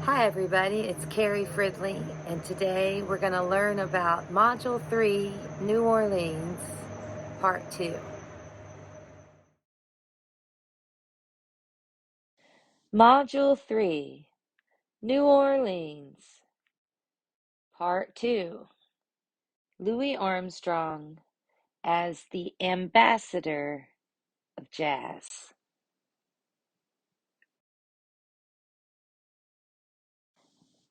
Hi everybody, it's Cary Fridley, and today we're going to learn about Module 3, New Orleans, Part 2. Module 3, New Orleans, Part 2. Louis Armstrong as the ambassador of jazz.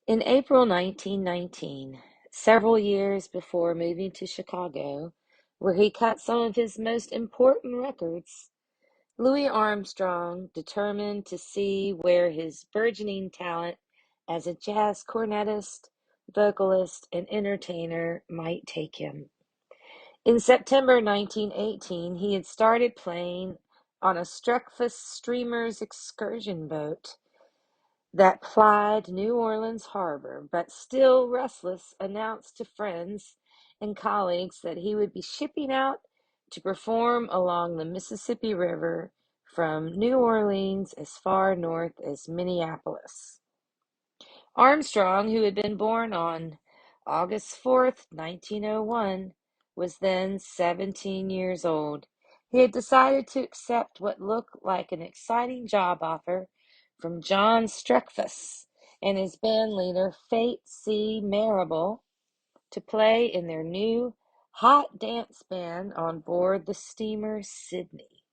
In April 1919, several years before moving to Chicago, where he cut some of his most important records, Louis Armstrong determined to see where his burgeoning talent as a jazz cornetist, vocalist, and entertainer might take him. In September 1918, he had started playing on a Streckfus Streamer's excursion boat that plied New Orleans harbor, but still restless, announced to friends and colleagues that he would be shipping out to perform along the Mississippi River from New Orleans as far north as Minneapolis. Armstrong, who had been born on August 4th, 1901, was then 17 years old. He had decided to accept what looked like an exciting job offer from John Streckfus and his band leader, Fate C. Marable, to play in their new hot dance band on board the steamer Sydney.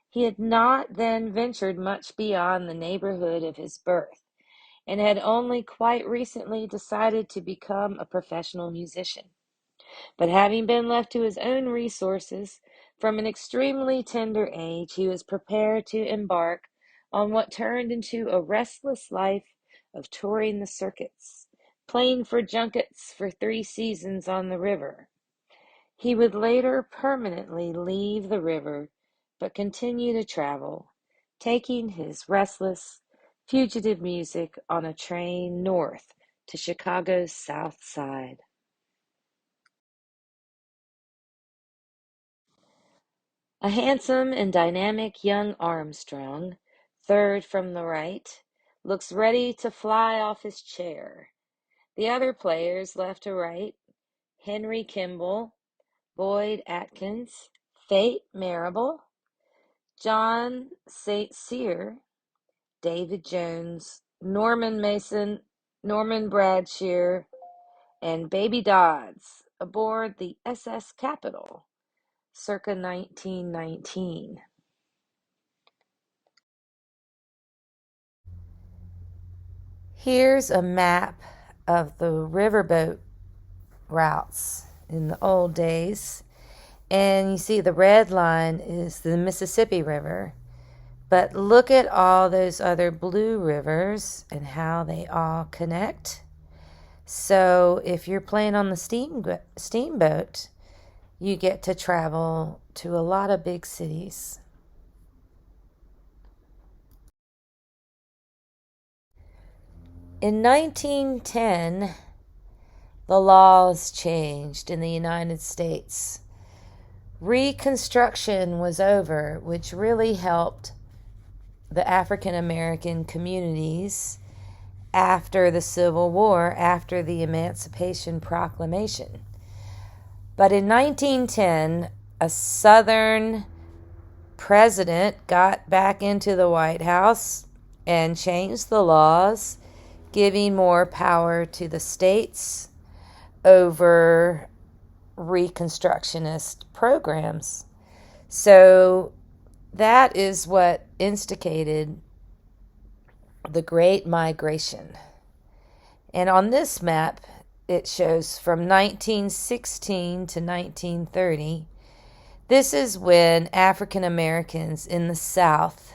He had not then ventured much beyond the neighborhood of his birth, and had only quite recently decided to become a professional musician. But having been left to his own resources from an extremely tender age, he was prepared to embark on what turned into a restless life of touring the circuits, playing for junkets for 3 seasons on the river. He would later permanently leave the river, but continue to travel, taking his restless, fugitive music on a train north to Chicago's South Side. A handsome and dynamic young Armstrong, third from the right, looks ready to fly off his chair. The other players left to right, Henry Kimball, Boyd Atkins, Fate Marable, John St. Cyr, David Jones, Norman Mason, Norman Bradshear, and Baby Dodds aboard the SS Capitol circa 1919. Here's a map of the riverboat routes in the old days. And you see the red line is the Mississippi River. But look at all those other blue rivers and how they all connect. So if you're playing on the steamboat, you get to travel to a lot of big cities. In 1910, the laws changed in the United States. Reconstruction was over, which really helped the African American communities after the Civil War, after the Emancipation Proclamation. But in 1910, a Southern president got back into the White House and changed the laws, giving more power to the states over Reconstructionist programs. So that is what instigated the Great Migration. And on this map, it shows from 1916 to 1930. This is when African Americans in the South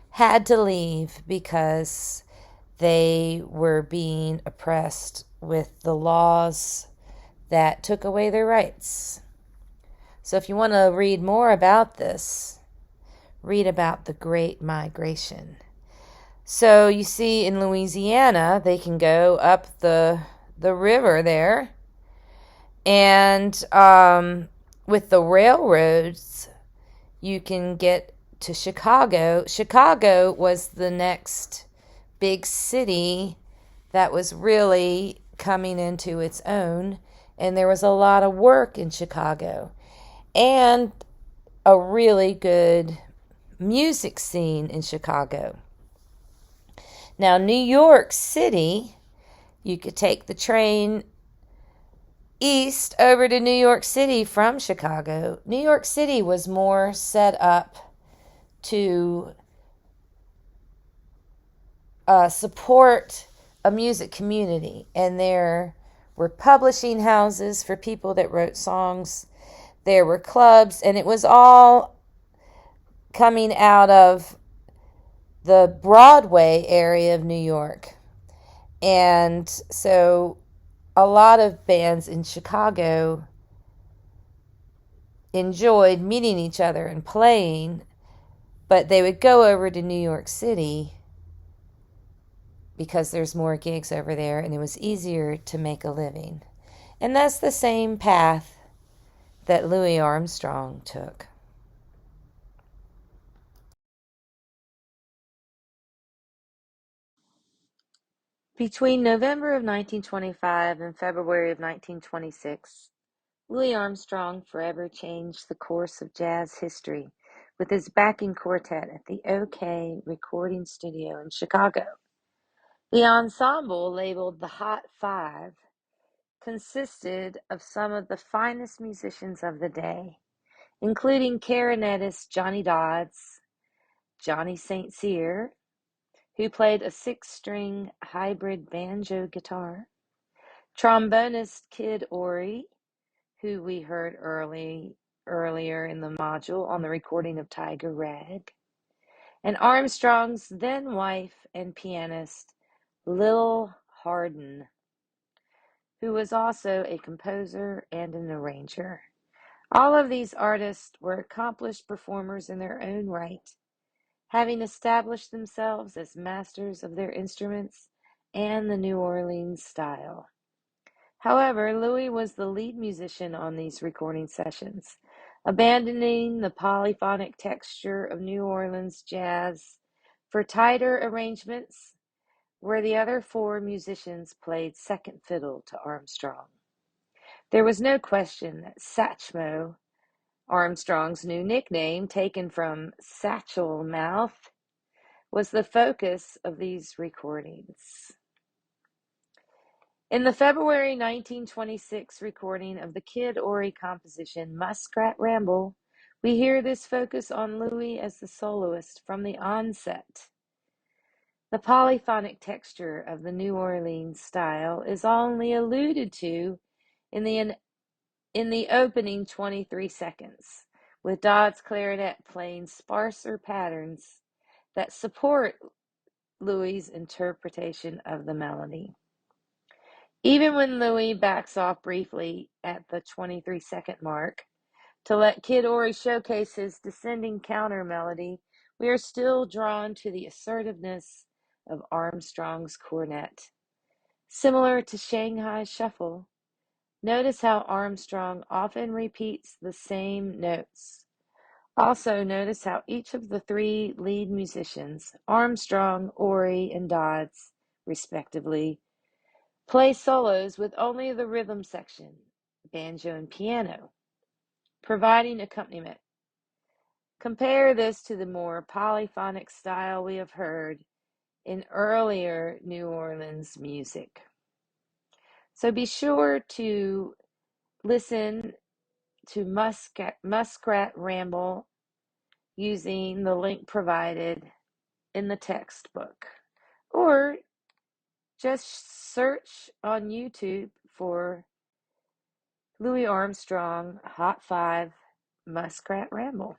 had to leave because they were being oppressed with the laws that took away their rights. So if you want to read more about this, read about the Great Migration. So you see in Louisiana, they can go up the river there. And with the railroads, you can get to Chicago. Chicago was the next big city that was really coming into its own, and there was a lot of work in Chicago and a really good music scene in Chicago. Now, New York City, you could take the train east over to New York City from Chicago. New York City was more set up to support a music community, and there were publishing houses for people that wrote songs. There were clubs, and it was all coming out of the Broadway area of New York. And so a lot of bands in Chicago enjoyed meeting each other and playing, but they would go over to New York City because there's more gigs over there and it was easier to make a living. And that's the same path that Louis Armstrong took. Between November of 1925 and February of 1926, Louis Armstrong forever changed the course of jazz history with his backing quartet at the OK Recording Studio in Chicago. The ensemble, labeled the Hot Five, consisted of some of the finest musicians of the day, including clarinetist Johnny Dodds, Johnny St. Cyr, who played a 6-string hybrid banjo guitar, trombonist Kid Ory, who we heard earlier in the module on the recording of Tiger Rag, and Armstrong's then wife and pianist Lil Hardin, who was also a composer and an arranger. All of these artists were accomplished performers in their own right, having established themselves as masters of their instruments and the New Orleans style. However, Louis was the lead musician on these recording sessions, abandoning the polyphonic texture of New Orleans jazz for tighter arrangements where the other 4 musicians played second fiddle to Armstrong. There was no question that Satchmo, Armstrong's new nickname taken from Satchel Mouth, was the focus of these recordings. In the February 1926 recording of the Kid Ory composition Muskrat Ramble, we hear this focus on Louis as the soloist from the onset. The polyphonic texture of the New Orleans style is only alluded to in the opening 23 seconds, with Dodd's clarinet playing sparser patterns that support Louis' interpretation of the melody. Even when Louis backs off briefly at the 23-second mark to let Kid Ory showcase his descending counter melody, we are still drawn to the assertiveness of Armstrong's cornet. Similar to Shanghai Shuffle, notice how Armstrong often repeats the same notes. Also, notice how each of the 3 lead musicians, Armstrong, Ory, and Dodds, respectively, play solos with only the rhythm section, banjo and piano, providing accompaniment. Compare this to the more polyphonic style we have heard in earlier New Orleans music. So be sure to listen to Muskrat Ramble using the link provided in the textbook, or just search on YouTube for Louis Armstrong Hot 5 Muskrat Ramble.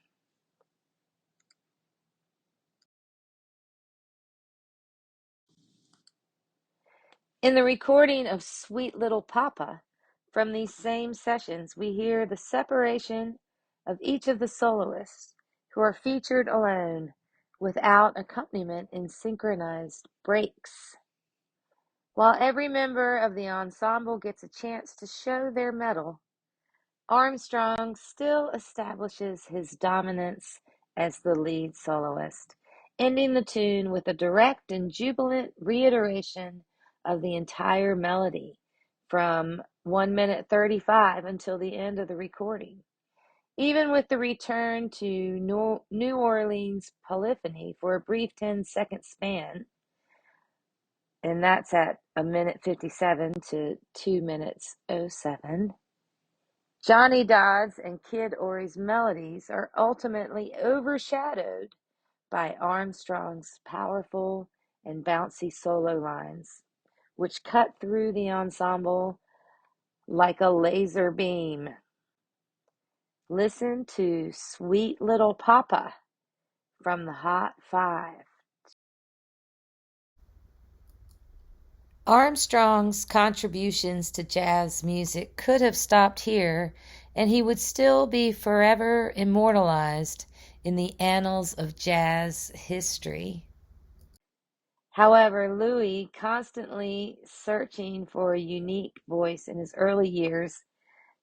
In the recording of Sweet Little Papa from these same sessions, we hear the separation of each of the soloists, who are featured alone without accompaniment in synchronized breaks. While every member of the ensemble gets a chance to show their mettle, Armstrong still establishes his dominance as the lead soloist, ending the tune with a direct and jubilant reiteration of the entire melody from 1 minute 35 until the end of the recording. Even with the return to New Orleans polyphony for a brief 10-second span, and that's at 1:57 to 2:07, Johnny Dodd's and Kid Ory's melodies are ultimately overshadowed by Armstrong's powerful and bouncy solo lines, which cut through the ensemble like a laser beam. Listen to Sweet Little Papa from the Hot Five. Armstrong's contributions to jazz music could have stopped here, and he would still be forever immortalized in the annals of jazz history. However, Louis, constantly searching for a unique voice in his early years,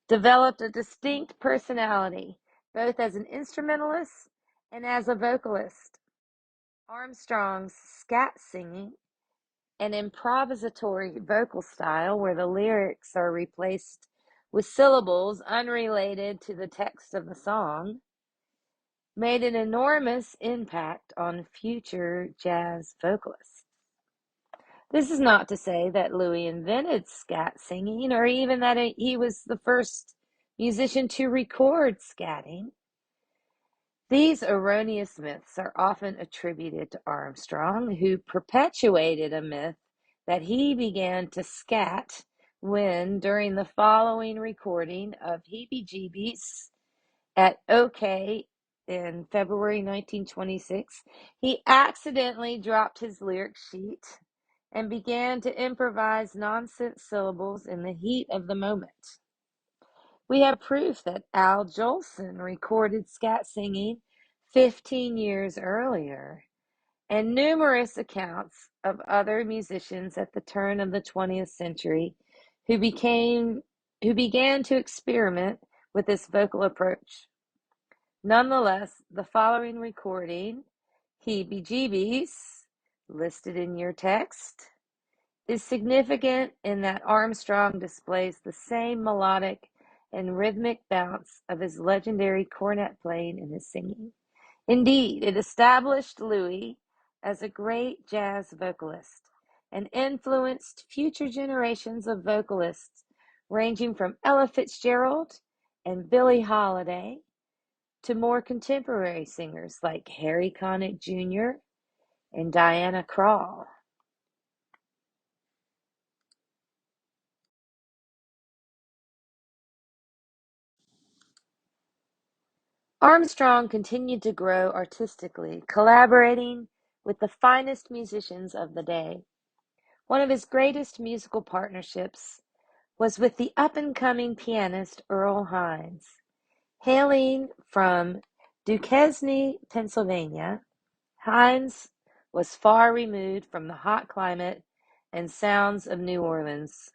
developed a distinct personality, both as an instrumentalist and as a vocalist. Armstrong's scat singing, an improvisatory vocal style where the lyrics are replaced with syllables unrelated to the text of the song, made an enormous impact on future jazz vocalists. This is not to say that Louis invented scat singing or even that he was the first musician to record scatting. These erroneous myths are often attributed to Armstrong, who perpetuated a myth that he began to scat when, during the following recording of Heebie Jeebies at OK in February 1926, he accidentally dropped his lyric sheet and began to improvise nonsense syllables in the heat of the moment. We have proof that Al Jolson recorded scat singing 15 years earlier, and numerous accounts of other musicians at the turn of the 20th century who began to experiment with this vocal approach. Nonetheless, the following recording, Heebie Jeebies, listed in your text, is significant in that Armstrong displays the same melodic and rhythmic bounce of his legendary cornet playing in his singing. Indeed, it established Louis as a great jazz vocalist and influenced future generations of vocalists, ranging from Ella Fitzgerald and Billie Holiday to more contemporary singers like Harry Connick Jr. and Diana Krall. Armstrong continued to grow artistically, collaborating with the finest musicians of the day. One of his greatest musical partnerships was with the up-and-coming pianist Earl Hines. Hailing from Duquesne, Pennsylvania, Hines was far removed from the hot climate and sounds of New Orleans.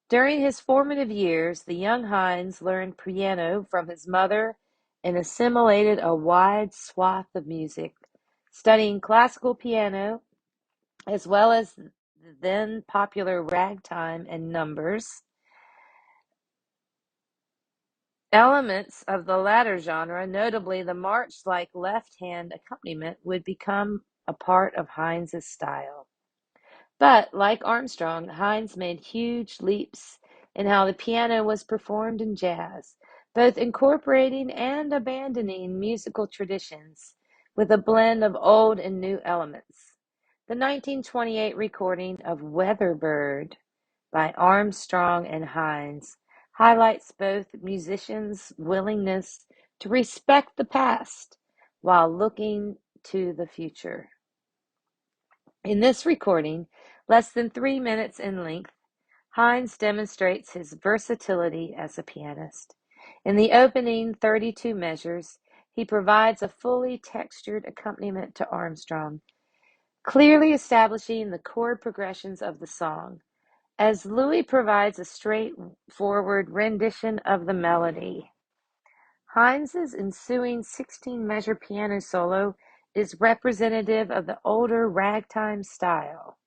During his formative years, the young Hines learned piano from his mother and assimilated a wide swath of music, studying classical piano as well as the then popular ragtime and numbers. Elements of the latter genre, notably the march-like left-hand accompaniment, would become a part of Hines's style. But, like Armstrong, Hines made huge leaps in how the piano was performed in jazz, both incorporating and abandoning musical traditions with a blend of old and new elements. The 1928 recording of Weatherbird by Armstrong and Hines highlights both musicians' willingness to respect the past while looking to the future. In this recording, less than 3 minutes in length, Hines demonstrates his versatility as a pianist. In the opening 32 measures, he provides a fully textured accompaniment to Armstrong, clearly establishing the chord progressions of the song, as Louis provides a straightforward rendition of the melody. Hines's ensuing 16-measure piano solo is representative of the older ragtime style.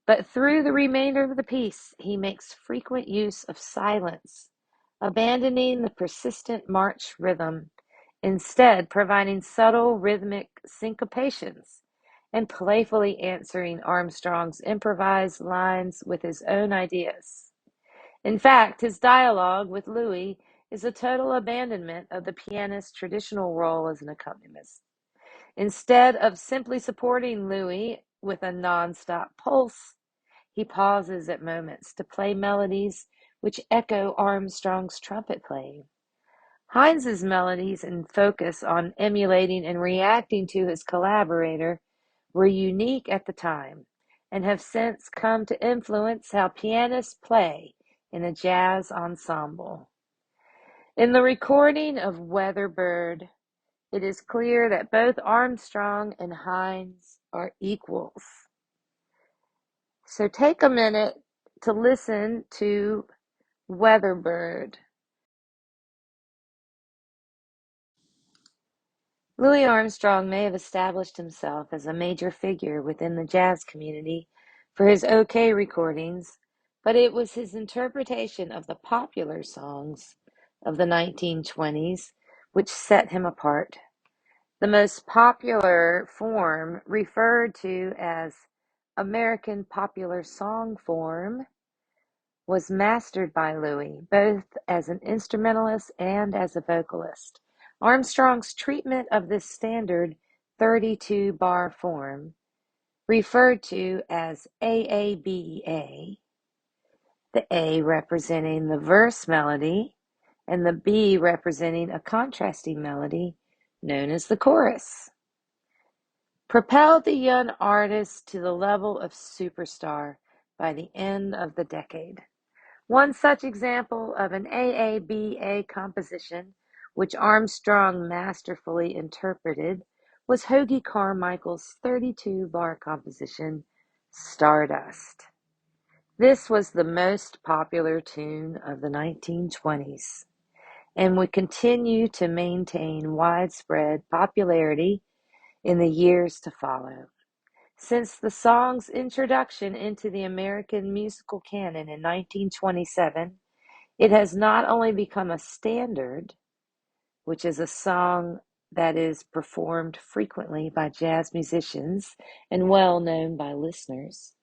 But through the remainder of the piece, he makes frequent use of silence, abandoning the persistent march rhythm, instead providing subtle rhythmic syncopations and playfully answering Armstrong's improvised lines with his own ideas. In fact, his dialogue with Louis is a total abandonment of the pianist's traditional role as an accompanist. Instead of simply supporting Louis with a non-stop pulse, he pauses at moments to play melodies which echo Armstrong's trumpet playing. Hines's melodies and focus on emulating and reacting to his collaborator were unique at the time and have since come to influence how pianists play in a jazz ensemble. In the recording of Weatherbird, it is clear that both Armstrong and Hines are equals. So take a minute to listen to Weatherbird. Louis Armstrong may have established himself as a major figure within the jazz community for his OK recordings, but it was his interpretation of the popular songs of the 1920s which set him apart. The most popular form, referred to as American Popular Song Form, was mastered by Louis, both as an instrumentalist and as a vocalist. Armstrong's treatment of this standard 32-bar form, referred to as AABA, the A representing the verse melody and the B representing a contrasting melody known as the chorus, propelled the young artist to the level of superstar by the end of the decade. One such example of an AABA composition, which Armstrong masterfully interpreted, was Hoagy Carmichael's 32-bar composition, Stardust. This was the most popular tune of the 1920s and would continue to maintain widespread popularity in the years to follow. Since the song's introduction into the American musical canon in 1927, it has not only become a standard, which is a song that is performed frequently by jazz musicians and well known by listeners,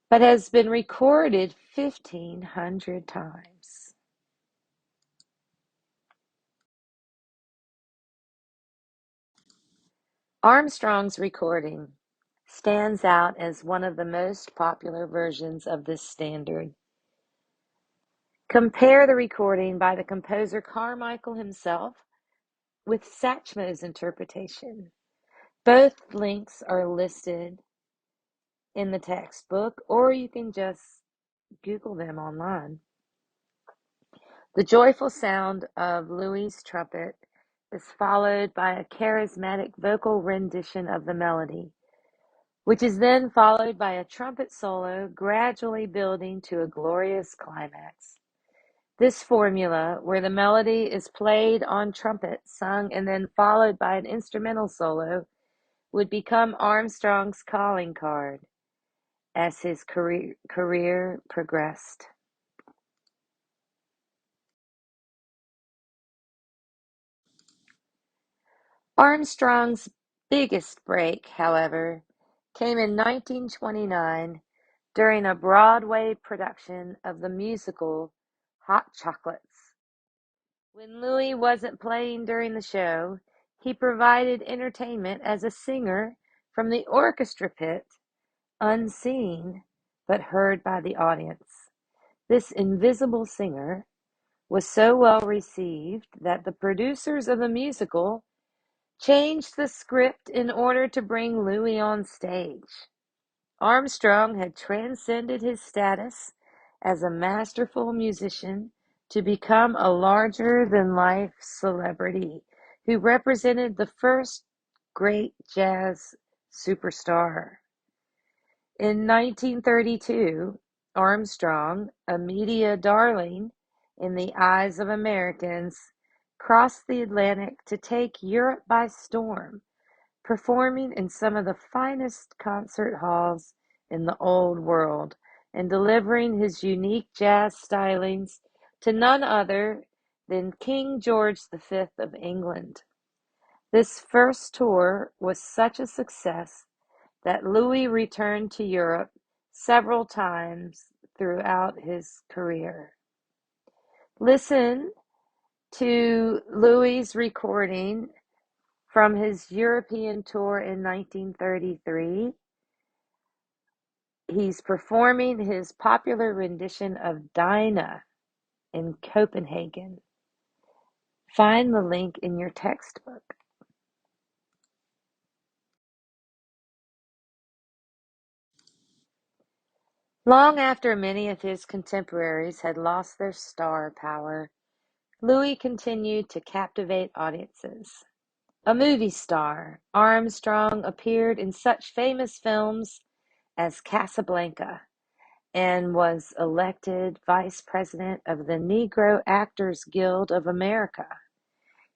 but has been recorded 1,500 times. Armstrong's recording stands out as one of the most popular versions of this standard. Compare the recording by the composer Carmichael himself with Satchmo's interpretation. Both links are listed in the textbook, or you can just Google them online. The joyful sound of Louis' trumpet is followed by a charismatic vocal rendition of the melody, which is then followed by a trumpet solo, gradually building to a glorious climax. This formula, where the melody is played on trumpet, sung, and then followed by an instrumental solo, would become Armstrong's calling card as his career progressed. Armstrong's biggest break, however, came in 1929 during a Broadway production of the musical Hot Chocolates. When Louis wasn't playing during the show, he provided entertainment as a singer from the orchestra pit, unseen but heard by the audience. This invisible singer was so well received that the producers of the musical changed the script in order to bring Louis on stage. Armstrong had transcended his status as a masterful musician to become a larger-than-life celebrity who represented the first great jazz superstar. In 1932, Armstrong, a media darling in the eyes of Americans, crossed the Atlantic to take Europe by storm, performing in some of the finest concert halls in the Old World and delivering his unique jazz stylings to none other than King George V of England. This first tour was such a success that Louis returned to Europe several times throughout his career. Listen to Louis' recording from his European tour in 1933. He's performing his popular rendition of Dinah in Copenhagen. Find the link in your textbook. Long after many of his contemporaries had lost their star power, Louis continued to captivate audiences. A movie star, Armstrong appeared in such famous films as Casablanca and was elected vice president of the Negro Actors Guild of America.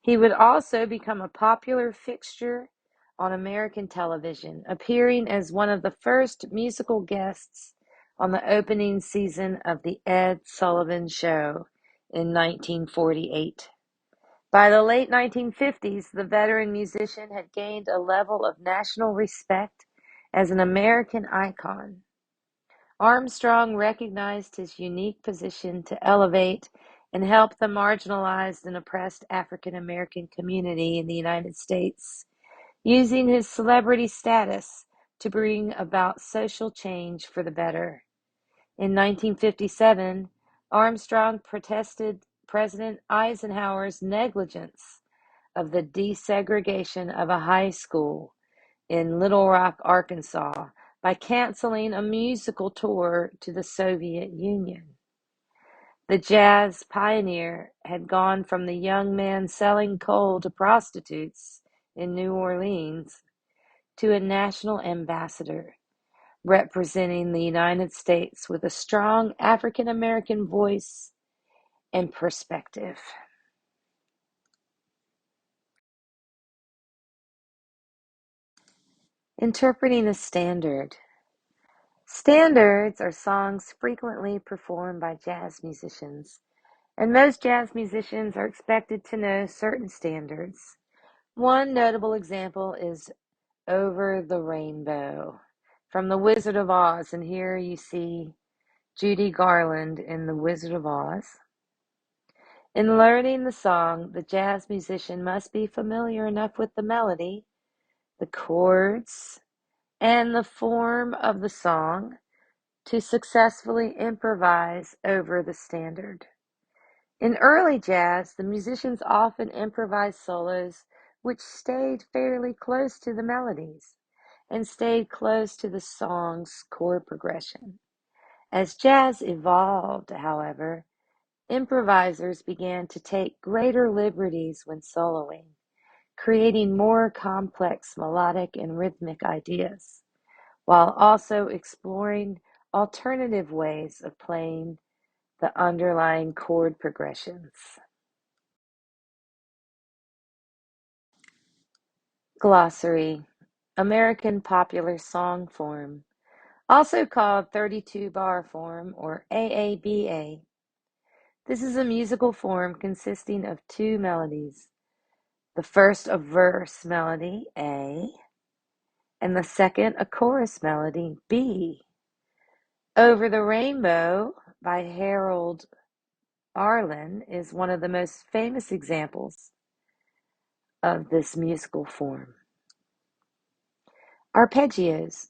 He would also become a popular fixture on American television, appearing as one of the first musical guests on the opening season of The Ed Sullivan Show in 1948. By the late 1950s, the veteran musician had gained a level of national respect as an American icon. Armstrong recognized his unique position to elevate and help the marginalized and oppressed African American community in the United States, using his celebrity status to bring about social change for the better. In 1957, Armstrong protested President Eisenhower's negligence of the desegregation of a high school in Little Rock, Arkansas, by canceling a musical tour to the Soviet Union. The jazz pioneer had gone from the young man selling coal to prostitutes in New Orleans to a national ambassador, representing the United States with a strong African American voice and perspective. Interpreting a standard. Standards are songs frequently performed by jazz musicians, and most jazz musicians are expected to know certain standards. One notable example is Over the Rainbow from The Wizard of Oz, and here you see Judy Garland in The Wizard of Oz. In learning the song, the jazz musician must be familiar enough with the melody, the chords, and the form of the song to successfully improvise over the standard. In early jazz, the musicians often improvised solos which stayed fairly close to the melodies and stayed close to the song's chord progression. As jazz evolved, however, improvisers began to take greater liberties when soloing, creating more complex melodic and rhythmic ideas, while also exploring alternative ways of playing the underlying chord progressions. Glossary: American Popular Song Form, also called 32-bar form or AABA. This is a musical form consisting of two melodies, the first a verse melody, A, and the second a chorus melody, B. Over the Rainbow by Harold Arlen is one of the most famous examples of this musical form. Arpeggios: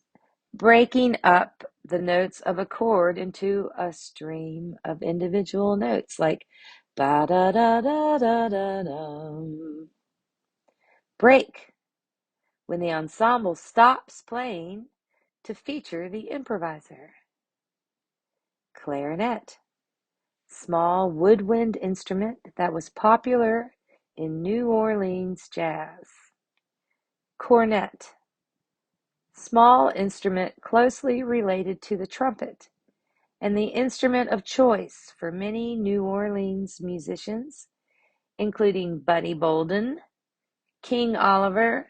breaking up the notes of a chord into a stream of individual notes like ba da da da da da da. Break: when the ensemble stops playing to feature the improviser. Clarinet: small woodwind instrument that was popular in New Orleans jazz. Cornet: small instrument closely related to the trumpet, and the instrument of choice for many New Orleans musicians, including Buddy Bolden, King Oliver,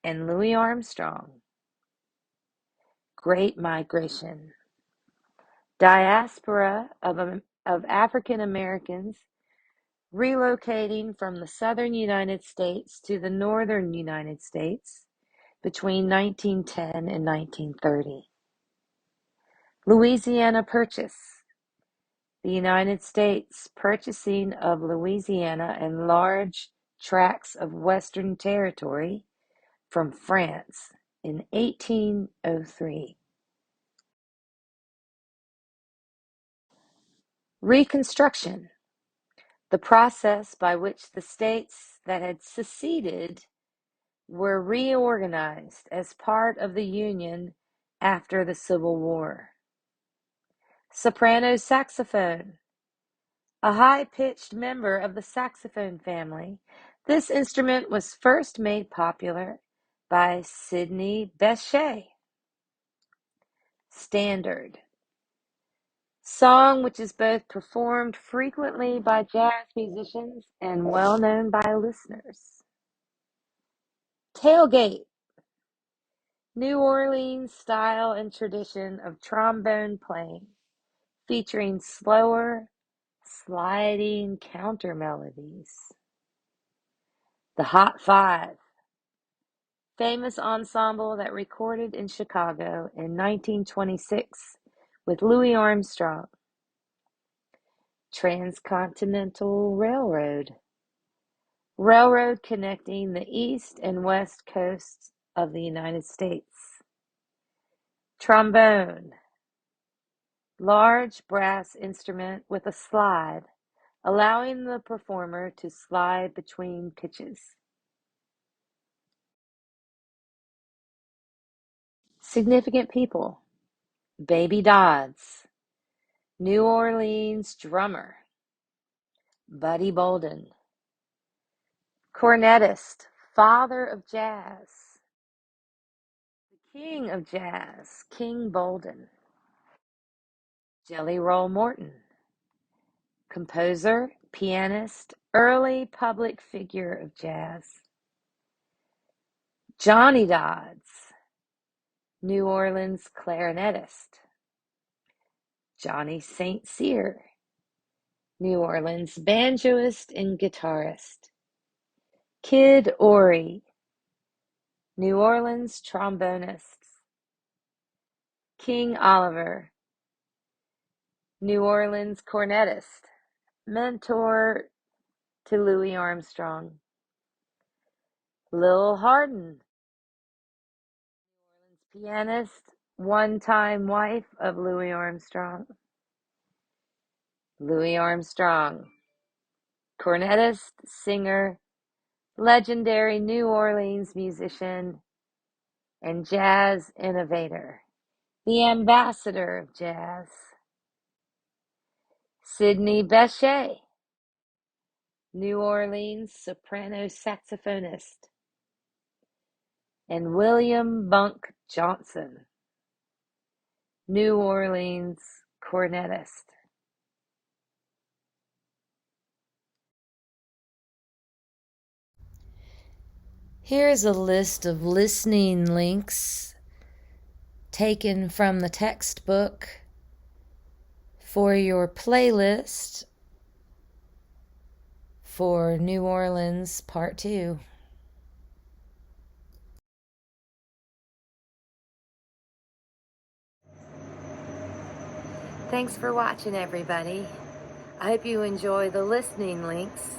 and Louis Armstrong. Great Migration. Diaspora of African Americans relocating from the southern United States to the northern United States between 1910 and 1930. Louisiana Purchase. The United States purchasing of Louisiana and large tracts of Western territory from France in 1803. Reconstruction. The process by which the states that had seceded were reorganized as part of the Union after the Civil War. Soprano Saxophone. A high-pitched member of the saxophone family, this instrument was first made popular by Sidney Bechet. Standard. Song which is both performed frequently by jazz musicians and well known by listeners. Tailgate. New Orleans style and tradition of trombone playing, featuring slower, sliding counter melodies. The Hot Five. Famous ensemble that recorded in Chicago in 1926 with Louis Armstrong. Transcontinental Railroad. Railroad connecting the east and west coasts of the United States. Trombone. Large brass instrument with a slide, allowing the performer to slide between pitches. Significant people. Baby Dodds. New Orleans drummer. Buddy Bolden. Cornetist, father of jazz. The king of jazz, King Bolden. Jelly Roll Morton. Composer, pianist, early public figure of jazz. Johnny Dodds. New Orleans clarinetist. Johnny St. Cyr. New Orleans banjoist and guitarist. Kid Ory. New Orleans trombonist. King Oliver. New Orleans cornetist, mentor to Louis Armstrong. Lil Hardin, New Orleans pianist, one-time wife of Louis Armstrong. Louis Armstrong, cornetist, singer, legendary New Orleans musician, and jazz innovator, the ambassador of jazz. Sidney Bechet, New Orleans soprano saxophonist, and William Bunk Johnson, New Orleans cornetist. Here's a list of listening links taken from the textbook for your playlist for New Orleans Part 2. Thanks for watching, everybody. I hope you enjoy the listening links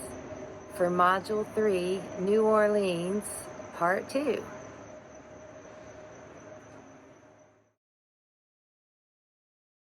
for Module 3, New Orleans Part 2.